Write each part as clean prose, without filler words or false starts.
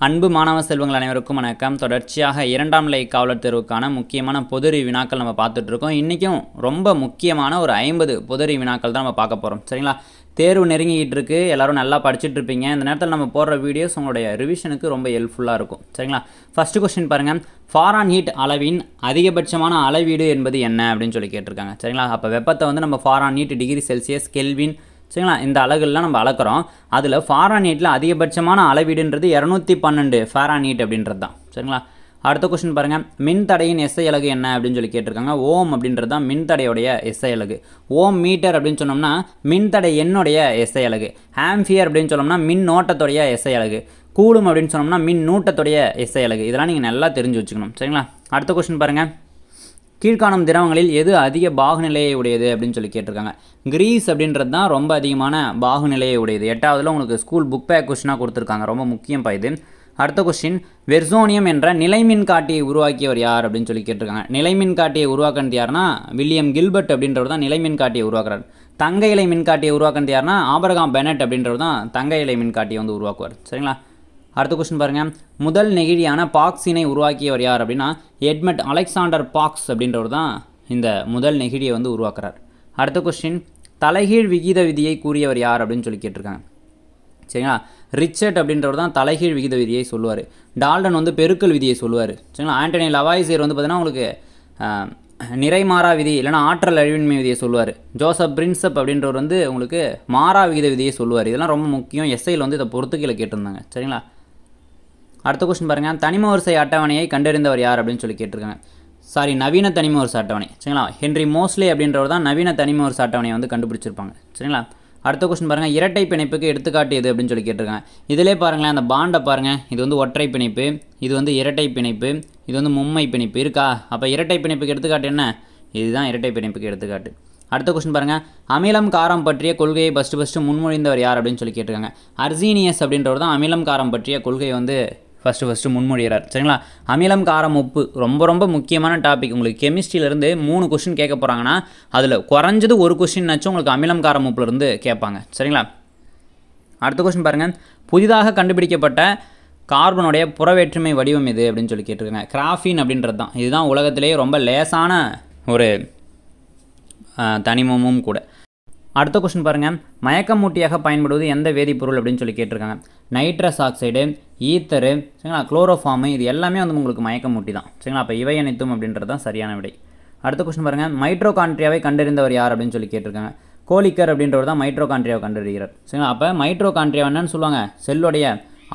அன்பு மாணவ செல்வங்கள் அனைவருக்கும் வணக்கம். தொடர்ச்சியாக 2ஆம் நிலை காவலர் தேர்வுக்கான முக்கியமான பொதுறிவு வினாக்கள் நம்ம பார்த்துட்டு இருக்கோம். இன்றைக்கும் ரொம்ப முக்கியமான ஒரு 50 பொதுறிவு வினாக்கள் தான் நம்ம பார்க்க போகிறோம். சரிங்களா? தேர்வு நெருங்கிக்கிட்டு இருக்கு, எல்லாரும் நல்லா படிச்சுட்டு இருப்பீங்க. இந்த நேரத்தில் நம்ம போடுற வீடியோஸ் உங்களுடைய ரிவிஷனுக்கு ரொம்ப ஹெல்ப்ஃபுல்லாக இருக்கும். சரிங்களா? ஃபர்ஸ்ட் கொஸ்டின் பாருங்கள், ஃபாரன்ஹீட் அளவின் அதிகபட்சமான அளவீடு என்பது என்ன அப்படின்னு சொல்லி கேட்டிருக்காங்க. சரிங்களா? அப்போ வெப்பத்தை வந்து நம்ம ஃபாரன்ஹீட், டிகிரி செல்சியஸ், கெல்வின், சரிங்களா, இந்த அலகுலாம் நம்ம அளக்கிறோம். அதில் ஃபாரன்ஹீட்டில் அதிகபட்சமான அளவீடுன்றது 212 ஃபாரன்ஹீட் அப்படின்றது தான். சரிங்களா? அடுத்த கொஸ்டின் பாருங்கள், மின்தடையின் எஸ்ஐ அலகு என்ன அப்படின்னு சொல்லி கேட்டிருக்காங்க. ஓம் அப்படின்றது தான் மின்தடையோடைய எஸ்ஐ அலகு. ஓம் மீட்டர் அப்படின்னு சொன்னோம்னா மின்தடை எண்ணுடைய எஸ்ஐ அலகு. ஆம்பியர் அப்படின்னு சொன்னோம்னா மின் ஓட்டத்துடைய எஸ்ஐ அலகு. கூலும் அப்படின்னு சொன்னோம்னா மின் நூட்டத்துடைய எஸ்ஐ அலகு. இதெல்லாம் நீங்கள் நல்லா தெரிஞ்சு வச்சுக்கணும். சரிங்களா? அடுத்த கொஸ்டின் பாருங்கள், கீழ்காணும் திரவங்களில் எது அதிக பாகுநிலையை உடையது அப்படின்னு சொல்லி கேட்டிருக்காங்க. கிரீஸ் அப்படின்றது தான் ரொம்ப அதிகமான பாகுநிலையை உடையது. 8ஆவதுல உங்களுக்கு ஸ்கூல் புக் பேக் கொஸ்டினாக கொடுத்துருக்காங்க. ரொம்ப முக்கியம் இது. அடுத்த கொஸ்டின், வெர்சோனியம் என்ற நிலைமின் காட்டியை உருவாக்கியவர் யார் அப்படின்னு சொல்லி கேட்டிருக்காங்க. நிலைமின் காட்டியை உருவாக்குறது யாருன்னா வில்லியம் கில்பர்ட் அப்படின்றவர் தான் நிலைமின் காட்டியை உருவாக்குறாரு. தங்க இலை மின்காட்டியை உருவாக்குறது யாருன்னா ஆபிரகாம் பெனட் அப்படின்றவர் தான் தங்க இலை மின்காட்டியை வந்து உருவாக்குவார். சரிங்களா? அடுத்த கொஸ்டின் பாருங்கள், முதல் நெகிழியான பாக்ஸினை உருவாக்கியவர் யார் அப்படின்னா எட்மண்ட் அலெக்சாண்டர் பாக்ஸ் அப்படின்றவர் தான் இந்த முதல் நெகிழியை வந்து உருவாக்குறார். அடுத்த கொஸ்டின், தலைகீழ் விகித விதியை கூறியவர் யார் அப்படின்னு சொல்லி கேட்டிருக்காங்க. சரிங்களா? ரிச்சர்ட் அப்படின்றவர் தான் தலைகீழ் விகித விதியை சொல்லுவார். டால்டன் வந்து பெருக்கல் விதியை சொல்லுவார். சரிங்களா? ஆண்டனி லவாய்சியர் வந்து பார்த்தீங்கன்னா உங்களுக்கு நிறைமாறா விதி இல்லைனா ஆற்றல் அழிவின்மை விதியை சொல்லுவார். ஜோசப் பிரின்சப் அப்படின்றவர் வந்து உங்களுக்கு மாறா விகித விதியை சொல்லுவார். இதெல்லாம் ரொம்ப முக்கியம். எஸ்ஐயில் வந்து இதை பொறுத்துக்கீழே கேட்டிருந்தாங்க. சரிங்களா? அடுத்த கொஸ்டின் பாருங்கள், தனிம வரிசை அட்டவணையை கண்டறிந்தவர் யார் அப்படின்னு சொல்லி கேட்டிருக்காங்க. நவீன தனிம வரிசை அட்டவணை. சரிங்களா? ஹென்ரி மோஸ்லே அப்படின்றவர் தான் நவீன தனிம வரிசை அட்டவணையை வந்து கண்டுபிடிச்சிருப்பாங்க. சரிங்களா? அடுத்த கொஸ்டின் பாருங்கள், இரட்டை பிணைப்புக்கு எடுத்துக்காட்டு எது அப்படின்னு சொல்லி கேட்டிருக்காங்க. இதிலே பாருங்களேன், அந்த பாண்டை பாருங்கள். இது வந்து ஒற்றை பிணைப்பு, இது வந்து இரட்டை பிணைப்பு, இது வந்து மும்மை பிணைப்பு இருக்கா? அப்போ இரட்டை பிணைப்புக்கு எடுத்துக்காட்டு என்ன? இதுதான் இரட்டை பிணைப்புக்கு எடுத்துக்காட்டு. அடுத்த கொஸ்டின் பாருங்கள், அமிலம் காரம் பற்றிய கொள்கையை ஃபஸ்ட்டு முன்மொழிந்தவர் யார் அப்படின்னு சொல்லி கேட்டிருக்காங்க. அர்சீனியஸ் அப்படின்றவர் தான் அமிலம் காரம் பற்றிய கொள்கையை வந்து ஃபஸ்ட்டு முன்மொழிகிறார். சரிங்களா? அமிலம் காரம் உப்பு ரொம்ப முக்கியமான டாபிக். உங்களுக்கு கெமிஸ்ட்ரியிலேருந்து 3 கொஸ்டின் கேட்க போகிறாங்கன்னா அதில் குறைஞ்சது ஒரு கொஸ்டின்னாச்சும் உங்களுக்கு அமிலம் காரம் உப்புலேருந்து கேட்பாங்க. சரிங்களா? அடுத்த கொஸ்டின் பாருங்கள், புதிதாக கண்டுபிடிக்கப்பட்ட கார்பனுடைய புறவேற்றுமை வடிவம் எது அப்படின்னு சொல்லி கேட்டிருக்காங்க. கிராஃபின் அப்படின்றது தான். இதுதான் உலகத்திலேயே ரொம்ப லேசான ஒரு தனிமமும் கூட. அடுத்த கொஸ்டின் பாருங்கள், மயக்கமூட்டியாக பயன்படுவது எந்த வேதிப்பொருள் அப்படின்னு சொல்லி கேட்டிருக்காங்க. நைட்ரஸ் ஆக்சைடு, ஈத்தரு, சரிங்களா, குளோரோஃபார்மு, இது எல்லாமே வந்து உங்களுக்கு மயக்கமூட்டி தான். சரிங்களா? அப்போ இவை அனைத்தும் அப்படின்றது தான் சரியான விடை. அடுத்த கொஸ்டின் பாருங்கள், மைட்ரோகாண்ட்ரியாவை கண்டறிந்தவர் யார் அப்படின்னு சொல்லி கேட்டிருக்காங்க. கோலிக்கர் அப்படின்றவர் தான் மைட்ரோகாண்ட்ரியாவை கண்டறிகிறார். சரிங்களா? அப்போ மைட்ரோகாண்ட்ரியா என்னன்னு சொல்லுவாங்க? செல்லுடைய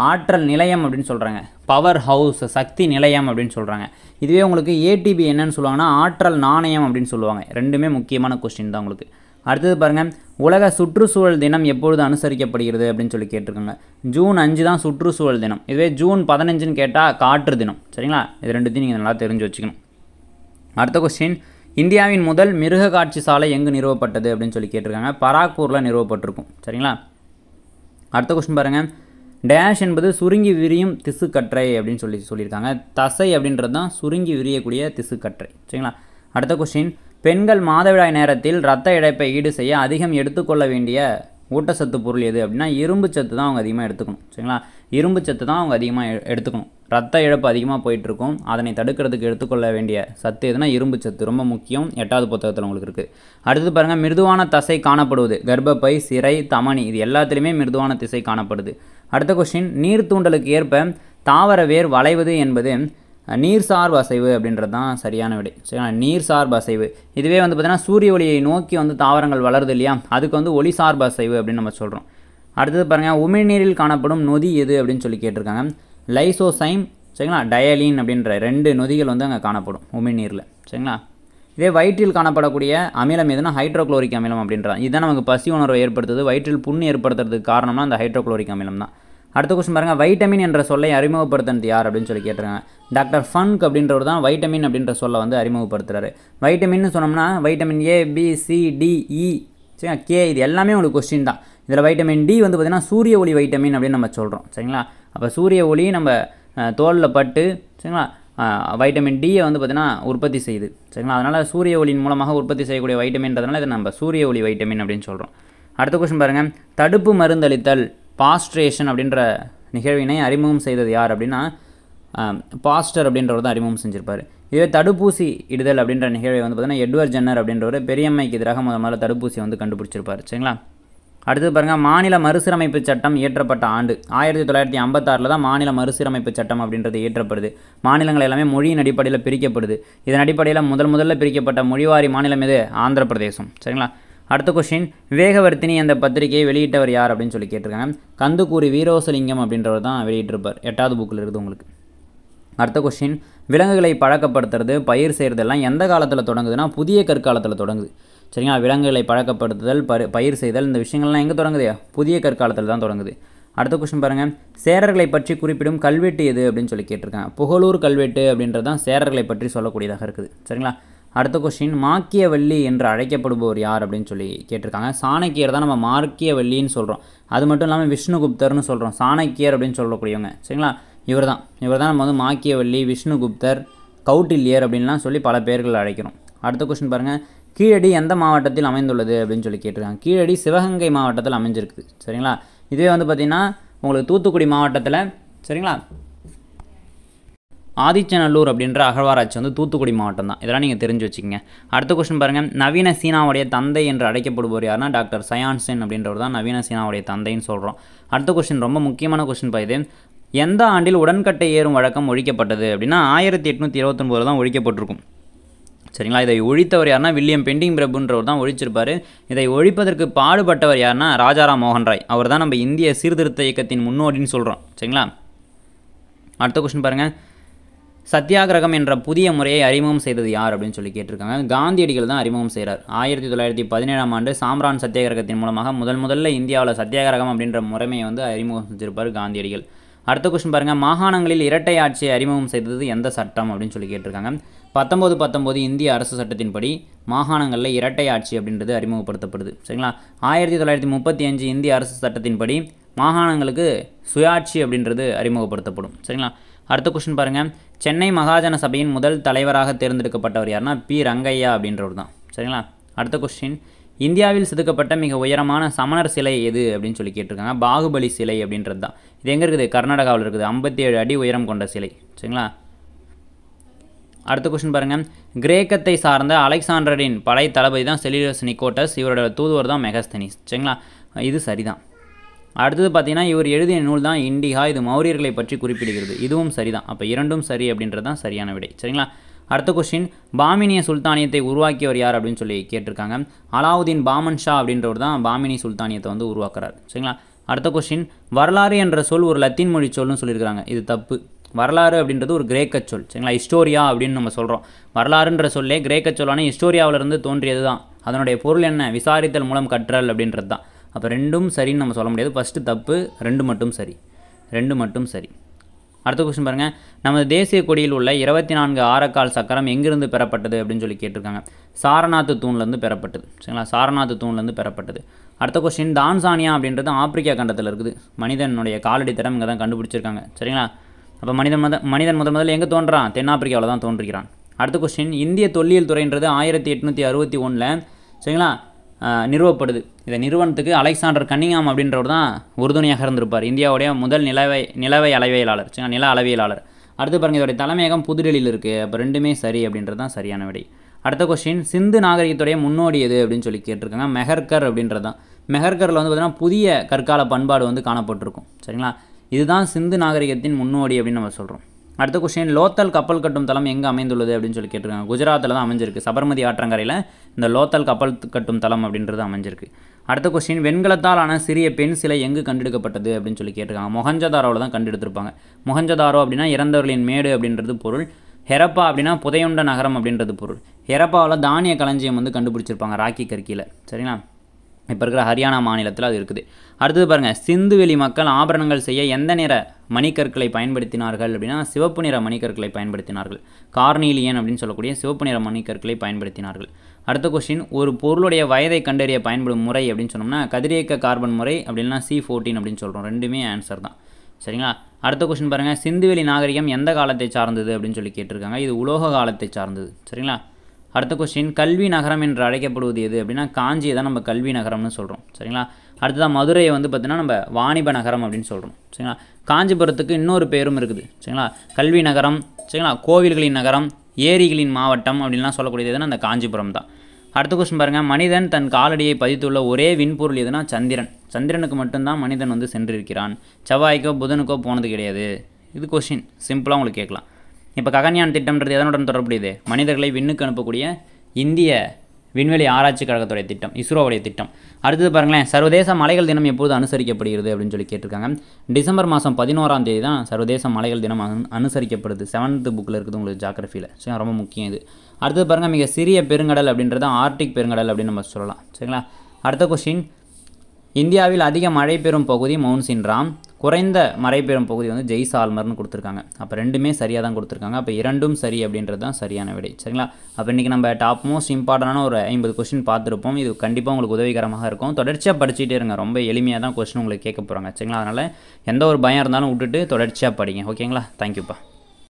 ஆற்றல் நிலையம் அப்படின்னு சொல்கிறாங்க. பவர் ஹவுஸ், சக்தி நிலையம் அப்படின்னு சொல்கிறாங்க. இதுவே உங்களுக்கு ஏடிபி என்னன்னு சொல்லுவாங்கன்னா ஆற்றல் நாணயம் அப்படின்னு சொல்லுவாங்க. ரெண்டுமே முக்கியமான கொஸ்டின் தான் உங்களுக்கு. அடுத்தது பாருங்கள், உலக சுற்றுச்சூழல் தினம் எப்பொழுது அனுசரிக்கப்படுகிறது அப்படின்னு சொல்லி கேட்டிருக்காங்க. ஜூன் 5 தான் சுற்றுச்சூழல் தினம். இதுவே ஜூன் 15ன்னு கேட்டால் காற்று தினம். சரிங்களா? இது ரெண்டுத்தையும் நீங்கள் நல்லா தெரிஞ்சு வச்சுக்கணும். அடுத்த கொஸ்டின், இந்தியாவின் முதல் மிருக காட்சி சாலை எங்கு நிறுவப்பட்டது அப்படின்னு சொல்லி கேட்டிருக்காங்க. பராக்பூரில் நிறுவப்பட்டிருக்கும். சரிங்களா? அடுத்த கொஸ்டின் பாருங்கள், டேஷ் என்பது சுருங்கி விரியும் திசுக்கற்றை அப்படின்னு சொல்லியிருக்காங்க. தசை அப்படின்றது தான் சுருங்கி விரியக்கூடிய திசுக்கற்றை. சரிங்களா? அடுத்த கொஸ்டின், பெண்கள் மாதவிடாய் நேரத்தில் இரத்த இழப்பை ஈடு செய்ய அதிகம் எடுத்துக்கொள்ள வேண்டிய ஊட்டச்சத்து பொருள் எது அப்படின்னா இரும்பு சத்து தான் அவங்க அதிகமாக எடுத்துக்கணும். சரிங்களா? இரும்பு சத்து தான் அவங்க அதிகமாக எடுத்துக்கணும். ரத்த இழப்பு அதிகமாக போயிட்டுருக்கும், அதனை தடுக்கிறதுக்கு எடுத்துக்கொள்ள வேண்டிய சத்து எதுனா இரும்பு சத்து. ரொம்ப முக்கியம். 8ஆவது புத்தகத்தில் உங்களுக்கு இருக்குது. அடுத்து பாருங்கள், மிருதுவான தசை காணப்படுவது கர்ப்பப்பை, சிரை, தமனி, இது எல்லாத்துலேயுமே மிருதுவான திசை காணப்படுது. அடுத்த கொஸ்டின், நீர் தூண்டலுக்கு ஏற்ப தாவர வேர் வளைவது என்பது நீர்சார்பு அசைவு அப்படின்றது தான் சரியான விடை. சரிங்களா? நீர்சார்பு அசைவு. இதுவே வந்து பார்த்தீங்கன்னா சூரிய ஒளியை நோக்கி வந்து தாவரங்கள் வளருது இல்லையா, அதுக்கு வந்து ஒளி சார்பு அசைவு அப்படின்னு நம்ம சொல்கிறோம். அடுத்தது பாருங்கள், உமிழ்நீரில் காணப்படும் நொதி எது அப்படின்னு சொல்லி கேட்டிருக்காங்க. லைசோசைம், சரிங்களா, டயலின் அப்படின்ற 2 நொதிகள் வந்து அங்கே காணப்படும் உமிழ்நீரில். சரிங்களா? இதே வயிற்றில் காணப்படக்கூடிய அமிலம் எதுனா ஹைட்ரோக்ளோரிக் அமிலம் அப்படின்றாங்க. இதுதான் நமக்கு பசி உணர்வை ஏற்படுத்துது, வயிற்றில் புண்ணு ஏற்படுத்துறதுக்கு காரணம்னா அந்த ஹைட்ரோக்ளோரிக் அமிலம் தான். அடுத்த கொஸ்டின் பாருங்கள், வைட்டமின் என்ற சொல்லை அறிமுகப்படுத்தினது யார் அப்படின்னு சொல்லி கேட்டிருக்காங்க. டாக்டர் ஃபன்க் அப்படின்றவர் தான் வைட்டமின் அப்படின்ற சொல்லை வந்து அறிமுகப்படுத்துகிறாரு. வைட்டமின்னு சொன்னோம்னா vitamin A, B, C, D, E, சரிங்களா, கே, இது எல்லாமே உங்களுக்கு கொஸ்டின் தான். இதில் வைட்டமின் டி வந்து பார்த்திங்கன்னா சூரிய ஒளி வைட்டமின் அப்படின்னு நம்ம சொல்கிறோம். சரிங்களா? அப்போ சூரிய ஒளி நம்ம தோலில் பட்டு, சரிங்களா, வைட்டமின் டியை வந்து பார்த்திங்கன்னா உற்பத்தி செய்யுது. சரிங்களா? அதனால் சூரிய ஒளியின் மூலமாக உற்பத்தி செய்யக்கூடிய வைட்டமின்றதுனால இதை நம்ம சூரிய ஒளி வைட்டமின் அப்படின்னு சொல்கிறோம். அடுத்த கொஸ்டின் பாருங்கள், தடுப்பு மருந்தளித்தல் பாஸ்ட்ரேஷன் அப்படின்ற நிகழ்வினை அறிமுகம் செய்தது யார் அப்படின்னா பாஸ்டர் அப்படின்றவர் தான் அறிமுகம் செஞ்சிருப்பார். இதுவே தடுப்பூசி இடுதல் அப்படின்ற நிகழ்வை வந்து பார்த்தீங்கன்னா எட்வர்ட் ஜென்னர் அப்படின்றவர் பெரியம்மைக்கு எதிராக முதல்ல தடுப்பூசி வந்து கண்டுபிடிச்சிருப்பார். சரிங்களா. அடுத்து பாருங்கள், மாநில மறுசீரமைப்பு சட்டம் இயற்றப்பட்ட ஆண்டு 1956 தான் மாநில மறுசீரமைப்பு சட்டம் அப்படின்றது இயற்றப்படுது. மாநிலங்கள் எல்லாமே மொழியின் அடிப்படையில் பிரிக்கப்படுது. இதன் அடிப்படையில் முதல்ல பிரிக்கப்பட்ட மொழிவாரி மாநிலம் எது? ஆந்திர பிரதேசம். சரிங்களா. அடுத்த கொஸ்டின், விவேகவர்த்தினி அந்த பத்திரிகையை வெளியிட்டவர் யார் அப்படின்னு சொல்லி கேட்டிருக்காங்க. கந்துக்கூரி வீரோசலிங்கம் அப்படின்றவர் தான் வெளியிட்டிருப்பார். 8வது புக்கில் இருக்குது உங்களுக்கு. அடுத்த கொஸ்டின், விலங்குகளை பழக்கப்படுத்துறது பயிர் செய்கிறதெல்லாம் எந்த காலத்தில் தொடங்குதுன்னா புதிய கற்காலத்தில் தொடங்குது. சரிங்களா. விலங்குகளை பழக்கப்படுத்துதல் பயிர் செய்தல் இந்த விஷயங்கள்லாம் எங்கே தொடங்குது? புதிய கற்காலத்தில் தான் தொடங்குது. அடுத்த கொஸ்டின் பாருங்கள், சேரர்களை பற்றி குறிப்பிடும் கல்வெட்டு எது அப்படின்னு சொல்லி கேட்டிருக்காங்க. புகழூர் கல்வெட்டு அப்படின்றது தான் சேரர்களை பற்றி சொல்லக்கூடியதாக இருக்குது. சரிங்களா. அடுத்த கொஸ்டின், மாக்கியவல்லி என்று அழைக்கப்படுபவர் யார் அப்படின்னு சொல்லி கேட்டிருக்காங்க. சாணக்கியர் தான் நம்ம மார்க்கியவல்லின்னு சொல்கிறோம். அது மட்டும் இல்லாமல் விஷ்ணுகுப்தர்னு சொல்கிறோம். சாணக்கியர் அப்படின்னு சொல்லக்கூடியவங்க. சரிங்களா. இவர் தான் நம்ம வந்து மாக்கியவல்லி, விஷ்ணுகுப்தர், கௌட்டில்யர் அப்படின்லாம் சொல்லி பல பேர்கள் அழைக்கிறோம். அடுத்த கொஸ்டின் பாருங்கள், கீழடி எந்த மாவட்டத்தில் அமைந்துள்ளது அப்படின்னு சொல்லி கேட்டிருக்காங்க. கீழடி சிவகங்கை மாவட்டத்தில் அமைஞ்சிருக்குது. சரிங்களா. இதுவே வந்து பார்த்திங்கன்னா உங்களுக்கு தூத்துக்குடி மாவட்டத்தில், சரிங்களா, ஆதிச்சநல்லூர் அப்படின்ற அகழ்வாராய்ச்சி வந்து தூத்துக்குடி மாவட்டம் தான். இதெல்லாம் நீங்கள் தெரிஞ்சு வச்சுக்கோங்க. அடுத்த கொஸ்டின் பாருங்கள், நவீன சீனாவுடைய தந்தை என்று அழைக்கப்படுபவர் யாருன்னா டாக்டர் சயான் சென் அப்படின்றவர் தான் நவீன சீனாவுடைய தந்தைன்னு சொல்கிறோம். அடுத்த கொஸ்டின் ரொம்ப முக்கியமான கொஸ்டின் இது. எந்த ஆண்டில் உடன்கட்டை ஏறும் வழக்கம் ஒழிக்கப்பட்டது அப்படின்னா 1829 தான் ஒழிக்கப்பட்டிருக்கும். சரிங்களா. இதை ஒழித்தவர் யாருன்னா வில்லியம் பெண்டிங் பிரபுன்றவர் தான் ஒழிச்சிருப்பார். இதை ஒழிப்பதற்கு பாடுபட்டவர் யாருன்னா ராஜாராம் மோகன் ராய். அவர் தான் நம்ம இந்திய சீர்திருத்த இயக்கத்தின் முன்னோடின்னு சொல்கிறோம். சரிங்களா. அடுத்த கொஸ்டின் பாருங்கள், சத்தியாகிரகம் என்ற புதிய முறையை அறிமுகம் செய்தது யார் அப்படின்னு சொல்லி கேட்டிருக்காங்க. காந்தியடிகள் தான் அறிமுகம் செய்கிறார். 1917 ஆண்டு சாம்ரான் சத்தியாகிரகத்தின் மூலமாக முதல்ல இந்தியாவில் சத்தியாகிரகம் அப்படின்ற முறைமையை வந்து அறிமுகம் செஞ்சிருப்பார் காந்தியடிகள். அடுத்த கொஸ்டின் பாருங்கள், மாகாணங்களில் இரட்டை ஆட்சியை அறிமுகம் செய்தது எந்த சட்டம் அப்படின்னு சொல்லி கேட்டிருக்காங்க. 1919 இந்திய அரசு சட்டத்தின்படி மாகாணங்களில் இரட்டை ஆட்சி அப்படின்றது அறிமுகப்படுத்தப்படுது. சரிங்களா. 1935 இந்திய அரசு சட்டத்தின்படி மாகாணங்களுக்கு சுயாட்சி அப்படின்றது அறிமுகப்படுத்தப்படும். சரிங்களா. அடுத்த கொஸ்டின் பாருங்கள், சென்னை மகாஜன சபையின் முதல் தலைவராக தேர்ந்தெடுக்கப்பட்டவர் யாருன்னா பி ரங்கையா அப்படின்றவர் தான். சரிங்களா. அடுத்த கொஸ்டின், இந்தியாவில் செதுக்கப்பட்ட மிக உயரமான சமணர் சிலை எது அப்படின்னு சொல்லி கேட்டிருக்காங்க. பாகுபலி சிலை அப்படின்றது தான். இது எங்கே இருக்குது? கர்நாடகாவில் இருக்குது. 57 அடி உயரம் கொண்ட சிலை. சரிங்களா. அடுத்த கொஸ்டின் பாருங்கள், கிரேக்கத்தை சார்ந்த அலெக்சாண்டரின் படை தளபதி தான் செலியூஸ் நிக்கோட்டஸ். இவரோட தூதுவர் தான் மெகஸ்தனிஸ். சரிங்களா. இது சரிதான். அடுத்தது பார்த்தீங்கன்னா இவர் எழுதிய நூல் தான் இண்டிகா. இது மௌரியர்களை பற்றி குறிப்பிடுகிறது. இதுவும் சரிதான். அப்போ இரண்டும் சரி அப்படின்றது தான் சரியான விடை. சரிங்களா. அடுத்த கொஸ்டின், பாமினிய சுல்தானியத்தை உருவாக்கியவர் யார் அப்படின்னு சொல்லி கேட்டிருக்காங்க. அலாவுதீன் பாமன் ஷா அப்படின்றவர் தான் பாமினி சுல்தானியத்தை வந்து உருவாக்குறார். சரிங்களா. அடுத்த கொஸ்டின், வரலாறு என்ற சொல் ஒரு லத்தீன் மொழி சொல்னு சொல்லியிருக்காங்க. இது தப்பு. வரலாறு அப்படின்றது ஒரு கிரேக்க சொல். சரிங்களா. ஹிஸ்டோரியா அப்படின்னு நம்ம சொல்கிறோம். வரலாறுன்ற சொல்லே கிரேக்க சொல்லான ஹிஸ்டோரியாவிலிருந்து தோன்றியது தான். அதனுடைய பொருள் என்ன? விசாரித்தல் மூலம் கற்றல் அப்படின்றது தான். அப்போ ரெண்டும் சரின்னு நம்ம சொல்ல முடியாது. ஃபஸ்ட்டு தப்பு, ரெண்டு மட்டும் சரி. அடுத்த கொஸ்டின் பாருங்கள், நமது தேசிய கொடியில் உள்ள 24 ஆரக்கால் சக்கரம் எங்கிருந்து பெறப்பட்டது அப்படின்னு சொல்லி கேட்டிருக்காங்க. சாரநாத்து தூண்லேருந்து பெறப்பட்டது. சரிங்களா. சாரநாத்து தூண்லேருந்து பெறப்பட்டது. அடுத்த கொஸ்டின், தான்சானியா அப்படின்றது ஆப்பிரிக்கா கண்டத்தில் இருக்குது. மனிதனுடைய காலடி தடம் இங்கே தான் கண்டுபிடிச்சிருக்காங்க. சரிங்களா. அப்போ மனிதன் முதல்ல எங்கே தோன்றான்? தென்னாப்பிரிக்காவில் தான் தோன்றுகிறான். அடுத்த கொஸ்டின், இந்திய தொல்லியல் துறைன்றது 1861 சரிங்களா நிறுவப்படுது. இதை நிறுவனத்துக்கு அலெக்சாண்டர் கன்னிங்ஹாம் அப்படின்றவர் தான் உறுதுணையாக இருந்திருப்பார். இந்தியாவுடைய முதல் நிலவை அளவியலாளர். சரிங்களா. நில அளவியலாளர். அடுத்து பாருங்கள், இதோடைய தலைமையகம் புதுடெல்லியில் இருக்குது. அப்போ ரெண்டுமே சரி அப்படின்றது தான் சரியான விடை. அடுத்த கொஸ்டின், சிந்து நாகரிகத்துடைய முன்னோடி எது அப்படின்னு சொல்லி கேட்டிருக்காங்க. மெஹர்கர் அப்படின்றது தான். மெஹர்கரில் வந்து பார்த்திங்கன்னா புதிய கற்கால பண்பாடு வந்து காணப்பட்டிருக்கும். சரிங்களா. இதுதான் சிந்து நாகரிகத்தின் முன்னோடி அப்படின்னு நம்ம சொல்கிறோம். அடுத்த கொஸ்டின், லோத்தல் கப்பல் கட்டும் தளம் எங்கே அமைந்துள்ளது அப்படின்னு சொல்லி கேட்டிருக்காங்க. குஜராத்தில் தான் அமைஞ்சிருக்கு. சபர்மதி ஆற்றங்கரையில் இந்த லோத்தல் கப்பல் கட்டும் தளம் அப்படின்றது அமைஞ்சிருக்கு. அடுத்த கொஸ்டின், வெண்கலத்தால் ஆன சிறிய பெண் சிலை எங்கு கண்டெடுக்கப்பட்டது அப்படின்னு சொல்லி கேட்டிருக்காங்க. மொஹஞ்சதாரோவில் தான் கண்டெடுத்திருப்பாங்க. மொஹஞ்சதாரோ அப்படின்னா இறந்தவர்களின் மேடு அப்படின்றது பொருள். ஹெரப்பா அப்படின்னா புதையுண்ட நகரம் அப்படின்றது பொருள். ஹெரப்பாவில் தானிய களஞ்சியம் வந்து கண்டுபிடிச்சிருப்பாங்க ராக்கி கற்கியில். சரிங்களா. இப்போ இருக்கிற ஹரியானா மாநிலத்தில் அது இருக்குது. அடுத்தது பாருங்கள், சிந்துவெளி மக்கள் ஆபரணங்கள் செய்ய எந்த நிற மணிக்கற்களை பயன்படுத்தினார்கள் அப்படின்னா சிவப்பு நிற மணிக்கற்களை பயன்படுத்தினார்கள். கார்னீலியன் அப்படின்னு சொல்லக்கூடிய சிவப்பு நிற மணிக்கற்களை பயன்படுத்தினார்கள். அடுத்த கொஸ்டின், ஒரு பொருளுடைய வயதை கண்டறிய பயன்படும் முறை அப்படின்னு சொன்னோம்னா கதிரியக்க கார்பன் முறை அப்படின்னா C14 அப்படின்னு சொல்கிறோம். ரெண்டுமே ஆன்சர் தான். சரிங்களா. அடுத்த கொஸ்டின் பாருங்கள், சிந்துவெளி நாகரிகம் எந்த காலத்தை சார்ந்தது அப்படின்னு சொல்லி கேட்டிருக்காங்க. இது உலோக காலத்தை சார்ந்தது. சரிங்களா. அடுத்த கொஸ்டின், கல்வி நகரம் என்று அழைக்கப்படுவது எது அப்படின்னா காஞ்சியை தான் நம்ம கல்வி நகரம்னு சொல்கிறோம். சரிங்களா. அடுத்ததாக மதுரையை வந்து பார்த்திங்கன்னா நம்ம வாணிப நகரம் அப்படின்னு சொல்கிறோம். சரிங்களா? காஞ்சிபுரத்துக்கு இன்னொரு பேரும் இருக்குது. சரிங்களா? கல்வி நகரம், சரிங்களா? கோவில்களின் நகரம், ஏரிகளின் மாவட்டம் அப்படின்லாம் சொல்லக்கூடியது எதுனா அந்த காஞ்சிபுரம் தான். அடுத்த கொஸ்டின் பாருங்கள், மனிதன் தன் காலடியை பதித்துள்ள ஒரே விண்பொருள் எதுனா சந்திரன். சந்திரனுக்கு மட்டும்தான் மனிதன் வந்து சென்றிருக்கிறான். செவ்வாய்க்கோ புதனுக்கோ போனது கிடையாது. இது கொஸ்டின் சிம்பிளாக உங்களுக்கு கேட்கலாம். இப்போ ககன்யான் திட்டம்ன்றது எதனுடன் தொடர்புடையது? மனிதர்களை விண்ணுக்கு அனுப்பக்கூடிய இந்திய விண்வெளி ஆராய்ச்சி கழகத்துடைய திட்டம், இஸ்ரோவுடைய திட்டம். அடுத்தது பாருங்களேன், சர்வதேச மலைகள் தினம் எப்போது அனுசரிக்கப்படுகிறது அப்படின்னு சொல்லி கேட்டிருக்காங்க. டிசம்பர் மாதம் 11ஆம் தேதி தான் சர்வதேச மலைகள் தினம் அனுசரிக்கப்படுது. 7th புக்கில் இருக்குது உங்களுக்கு ஜாகிரஃபியில். சரி, ரொம்ப முக்கியம் இது. அடுத்தது பாருங்கள், மிக சிறிய பெருங்கடல் அப்படின்றது ஆர்டிக் பெருங்கடல் அப்படின்னு நம்ம சொல்லலாம். சரிங்களா? அடுத்த கொஸ்டின், இந்தியாவில் அதிக மழை பெறும் பகுதி மவுண்ட் சின்ராம், குறைந்த மழை பெறும் பகுதி வந்து ஜெய்சால்மர்னு கொடுத்துருக்காங்க. அப்போ ரெண்டுமே சரியாக தான் கொடுத்துருக்காங்க. அப்போ இரண்டும் சரி அப்படின்றது தான் சரியான விடை. சரிங்களா? அப்போ இன்றைக்கி நம்ம டாப் மோஸ்ட் இம்பார்ட்டண்டான ஒரு 50 கொஸ்டின் பார்த்துருப்போம். இது கண்டிப்பாக உங்களுக்கு உதவிகரமாக இருக்கும். தொடர்ச்சியாக படிச்சுட்டே இருங்க. ரொம்ப எளிமையாக தான் கொஸ்டின் உங்களுக்கு கேட்க போகிறாங்க. சரிங்களா? அதனால் எந்த ஒரு பயம் இருந்தாலும் விட்டுட்டு தொடர்ச்சியாக படிங்க. ஓகேங்களா? தேங்க்யூப்பா.